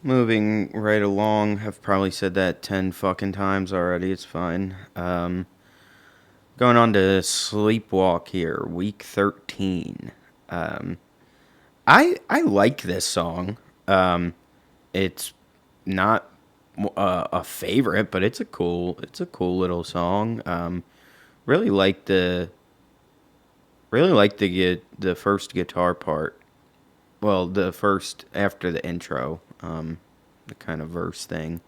Moving right along. I've probably said that 10 fucking times already. It's fine. Going on to Sleepwalk here, week 13. Um, I like this song. It's not a favorite, but it's a cool little song. Really like the first guitar part. Well, the first after the intro, the kind of verse thing.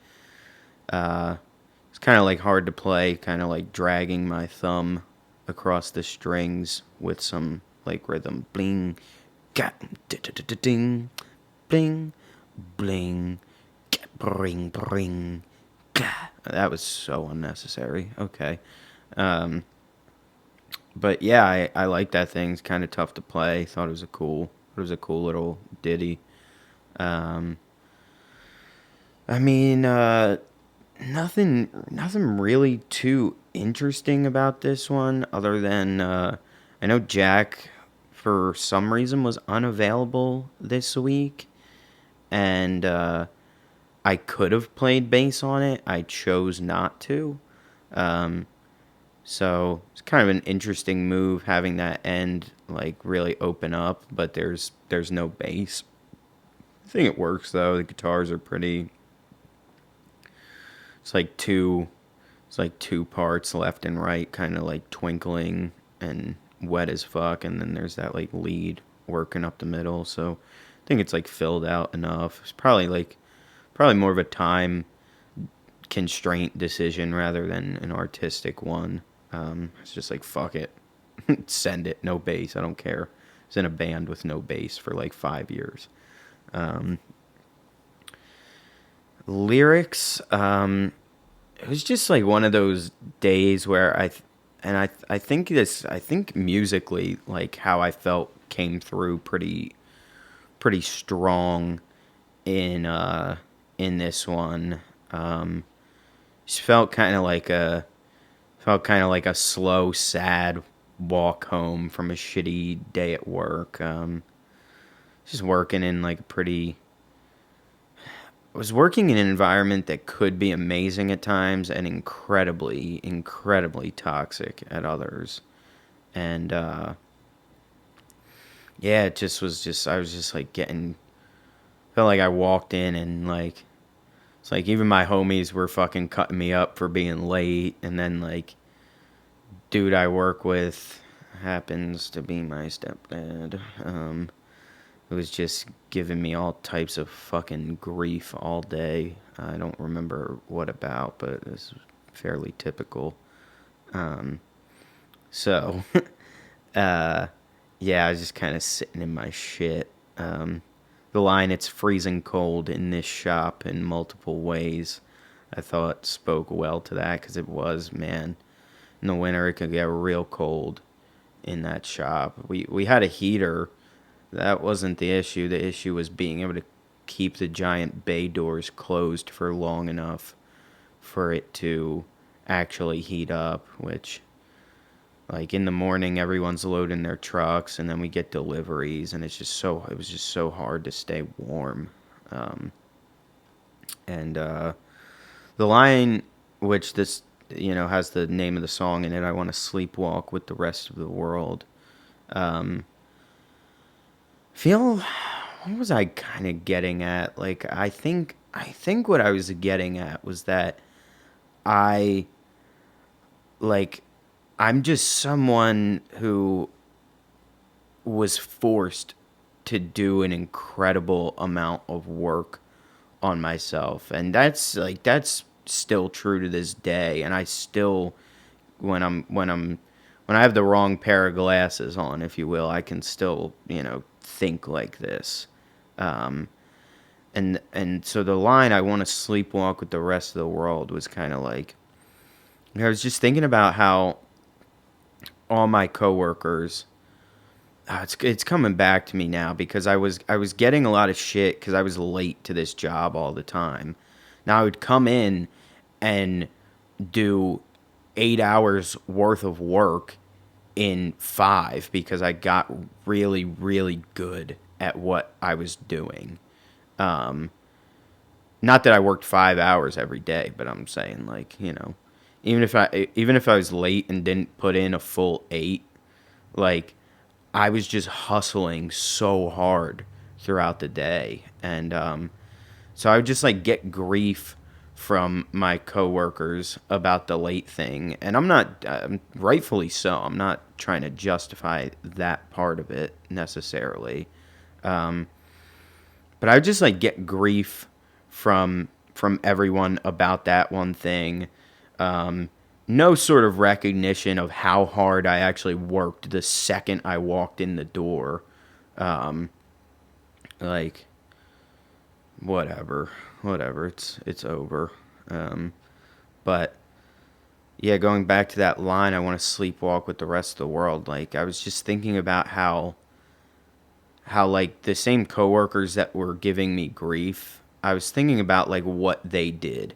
It's kind of like hard to play, kind of like dragging my thumb across the strings with some like rhythm. Bling, gat, ding, bling, bling, bring, bring. That was so unnecessary. Okay. Um, but yeah, I like that thing. It's kind of tough to play. Thought it was a cool little ditty. Um, I mean, nothing really too interesting about this one other than I know Jack for some reason was unavailable this week, and I could have played bass on it. I chose not to. Um, so it's kind of an interesting move having that end like really open up, but there's no bass. I think it works though. The guitars are pretty. It's like two It's like two parts, left and right, kind of like twinkling and wet as fuck, and then there's that like lead working up the middle. So I think it's like filled out enough. It's probably more of a time constraint decision rather than an artistic one. It's just like fuck it, send it, no bass. I don't care. I was in a band with no bass for like 5 years. Um, Lyrics. It was just like one of those days where I think musically like how I felt came through pretty strong in in this one. Um, just felt kind of like a slow, sad walk home from a shitty day at work. Just working in like a pretty I was working in an environment that could be amazing at times and incredibly, incredibly toxic at others. And yeah, it just was just I was just like getting felt like I walked in and like it's like even my homies were fucking cutting me up for being late, and then like dude I work with happens to be my stepdad. It was just giving me all types of fucking grief all day. I don't remember what about, but it's fairly typical. Um, so, uh, yeah, I was just kind of sitting in my shit. The line, it's freezing cold in this shop in multiple ways, I thought spoke well to that because it was, man. In the winter, it could get real cold in that shop. We had a heater. That wasn't the issue. The issue was being able to keep the giant bay doors closed for long enough for it to actually heat up, which like in the morning everyone's loading their trucks and then we get deliveries and it was just so hard to stay warm. Um, and the line which this has the name of the song in it, I want to sleepwalk with the rest of the world. Um, feel what was I kind of getting at? Like I think what I was getting at was that I like I'm just someone who was forced to do an incredible amount of work on myself, and that's still true to this day. And I still when I have the wrong pair of glasses on, if you will, I can still think like this. Um, and so the line "I want to sleepwalk with the rest of the world" was kind of like I was just thinking about how all my coworkers. It's coming back to me now because I was getting a lot of shit because I was late to this job all the time. Now I would come in and do 8 hours worth of work in five because I got really really good at what I was doing. Um, not that I worked 5 hours every day, but I'm saying like, even if I was late and didn't put in a full 8, like I was just hustling so hard throughout the day, and so I would just like get grief from my coworkers about the late thing, and I'm not rightfully so. I'm not trying to justify that part of it necessarily, but I would just like get grief from everyone about that one thing. No sort of recognition of how hard I actually worked the second I walked in the door. Like whatever. It's over. But yeah, going back to that line, I want to sleepwalk with the rest of the world. Like I was just thinking about how like the same coworkers that were giving me grief, I was thinking about like what they did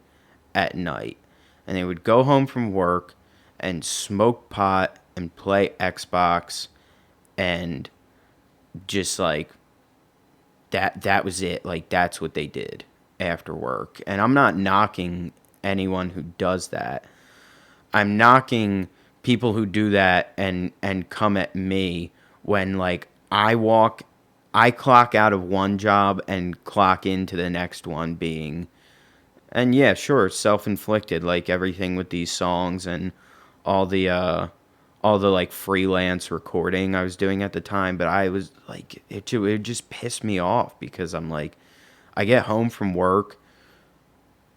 at night. And they would go home from work and smoke pot and play Xbox and just like that was it. Like that's what they did after work. And I'm not knocking anyone who does that. I'm knocking people who do that and come at me when like I clock out of one job and clock into the next one being, and yeah, sure, self-inflicted, like everything with these songs and all the uh all the like freelance recording I was doing at the time, but I was like it just pissed me off because I'm like I get home from work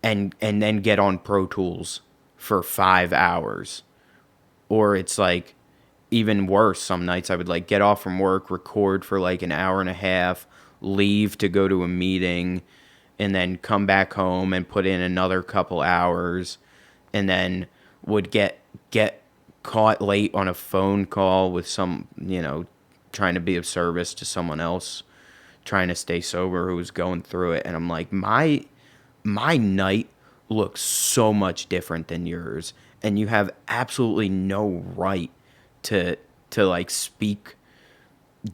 and then get on Pro Tools for 5 hours, or it's like even worse, some nights I would like get off from work, record for like an hour and a half, leave to go to a meeting, and then come back home and put in another couple hours, and then would get caught late on a phone call with some, trying to be of service to someone else trying to stay sober who was going through it, and I'm like my night looks so much different than yours, and you have absolutely no right to like speak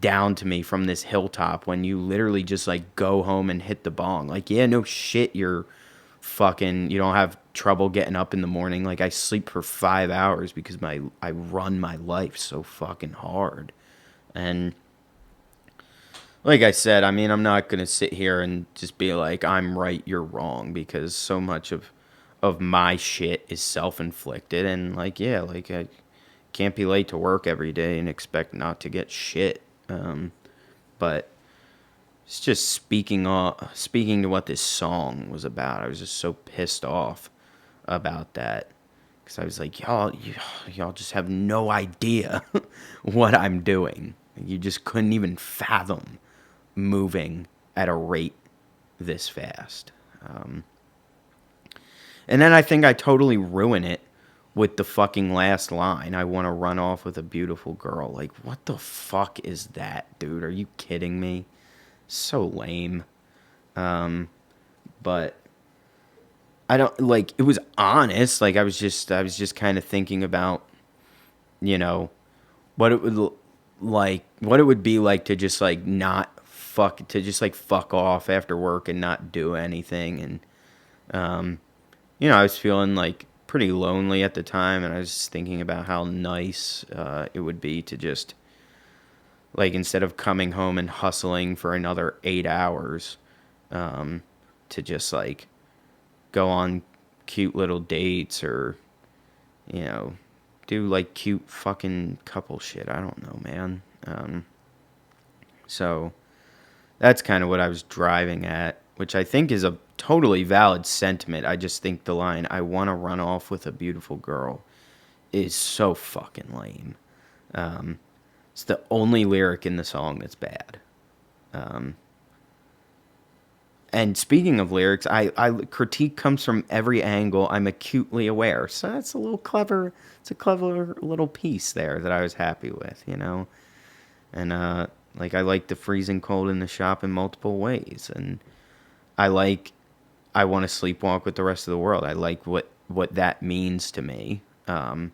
down to me from this hilltop when you literally just like go home and hit the bong. Like, yeah, no shit, you don't have trouble getting up in the morning. Like I sleep for 5 hours because I run my life so fucking hard. And like I said, I mean, I'm not going to sit here and just be like I'm right, you're wrong, because so much of my shit is self-inflicted, and like yeah, like I can't be late to work every day and expect not to get shit. But it's just speaking to what this song was about. I was just so pissed off about that because I was like, y'all just have no idea what I'm doing. You just couldn't even fathom moving at a rate this fast. And then I think I totally ruin it with the fucking last line. I want to run off with a beautiful girl. Like, what the fuck is that, dude? Are you kidding me? So lame. But I don't like. It was honest. Like I was just kind of thinking about, you know, what it would what it would be like to just like not fuck to just like fuck off after work and not do anything. And I was feeling like pretty lonely at the time, and I was just thinking about how nice it would be to just like instead of coming home and hustling for another 8 hours, to just like go on cute little dates or do like cute fucking couple shit. I don't know, man. So that's kind of what I was driving at, which I think is a totally valid sentiment. I just think the line, I want to run off with a beautiful girl, is so fucking lame. It's the only lyric in the song that's bad. And speaking of lyrics, I critique comes from every angle. I'm acutely aware. So that's a little clever. It's a clever little piece there that I was happy with, And like I like the freezing cold in the shop in multiple ways, and I want to sleepwalk with the rest of the world. I like what that means to me. And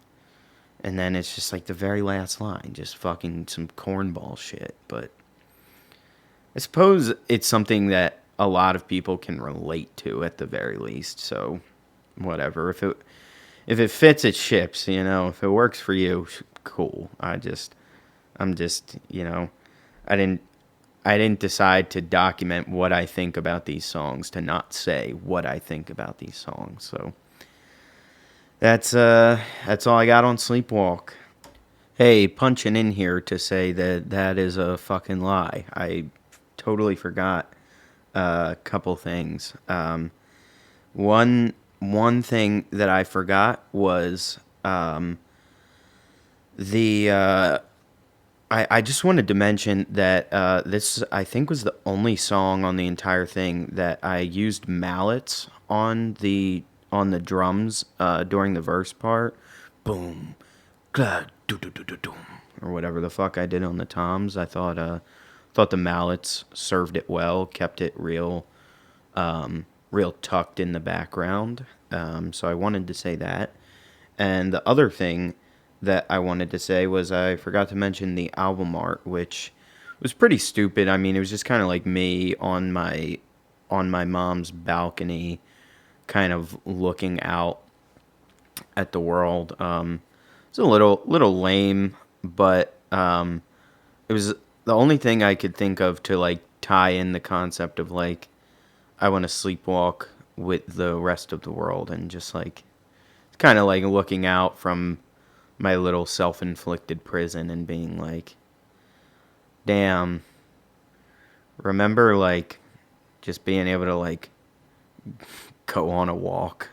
then it's just like the very last line, just fucking some cornball shit. But I suppose it's something that a lot of people can relate to at the very least. So whatever. If it fits, it ships. If it works for you, cool. I'm just I didn't I didn't decide to document what I think about these songs to not say what I think about these songs. So that's all I got on Sleepwalk. Hey, punching in here to say that that is a fucking lie. I totally forgot a couple things. One thing that I forgot was the I just wanted to mention that this I think was the only song on the entire thing that I used mallets on the drums during the verse part. Boom, glad, do do do do doom, or whatever the fuck I did on the toms. I thought the mallets served it well, kept it real tucked in the background. So I wanted to say that. And the other thing that I wanted to say was I forgot to mention the album art, which was pretty stupid. I mean, it was just kind of like me on my mom's balcony, kind of looking out at the world. It's a little lame, but it was the only thing I could think of to like tie in the concept of like I want to sleepwalk with the rest of the world, and just like it's kind of like looking out from my little self-inflicted prison and being like, damn, remember like just being able to like go on a walk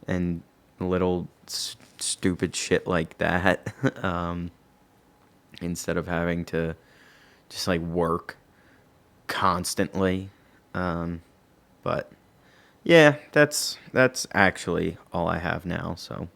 and little stupid shit like that, instead of having to just like work constantly. But yeah, that's actually all I have now. So